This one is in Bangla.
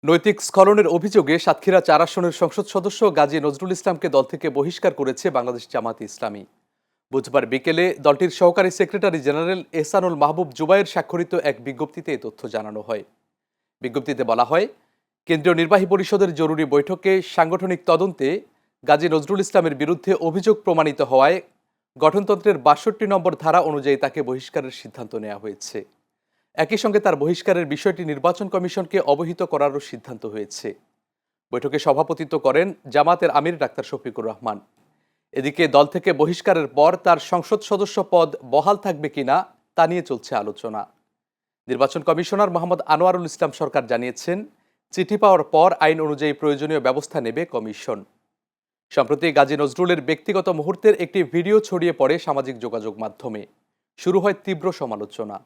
নৈতিক স্খলনের অভিযোগে সাতক্ষীরা ৪ আসনের সংসদ সদস্য গাজী নজরুল ইসলামকে দল থেকে বহিষ্কার করেছে বাংলাদেশ জামায়াতে ইসলামী। বুধবার বিকেলে দলটির সহকারী সেক্রেটারি জেনারেল এহসানুল মাহবুব জুবায়ের স্বাক্ষরিত এক বিজ্ঞপ্তিতে এই তথ্য জানানো হয়। বিজ্ঞপ্তিতে বলা হয়, কেন্দ্রীয় নির্বাহী পরিষদের জরুরি বৈঠকে সাংগঠনিক তদন্তে গাজী নজরুল ইসলামের বিরুদ্ধে অভিযোগ প্রমাণিত হওয়ায় গঠনতন্ত্রের ৬২ নম্বর ধারা অনুযায়ী তাকে বহিষ্কারের সিদ্ধান্ত নেওয়া হয়েছে। একই সঙ্গে তার বহিষ্কারের বিষয়টি নির্বাচন কমিশনকে অবহিত করারও সিদ্ধান্ত হয়েছে। বৈঠকে সভাপতিত্ব করেন জামাতের আমির ডাক্তার শফিকুর রহমান। এদিকে দল থেকে বহিষ্কারের পর তার সংসদ সদস্য পদ বহাল থাকবে কিনা তা নিয়ে চলছে আলোচনা। নির্বাচন কমিশনার মোহাম্মদ আনোয়ারুল ইসলাম সরকার জানিয়েছেন, চিঠি পাওয়ার পর আইন অনুযায়ী প্রয়োজনীয় ব্যবস্থা নেবে কমিশন। সম্প্রতি গাজী নজরুলের ব্যক্তিগত মুহূর্তের একটি ভিডিও ছড়িয়ে পড়ে সামাজিক যোগাযোগ মাধ্যমে। শুরু হয় তীব্র সমালোচনা।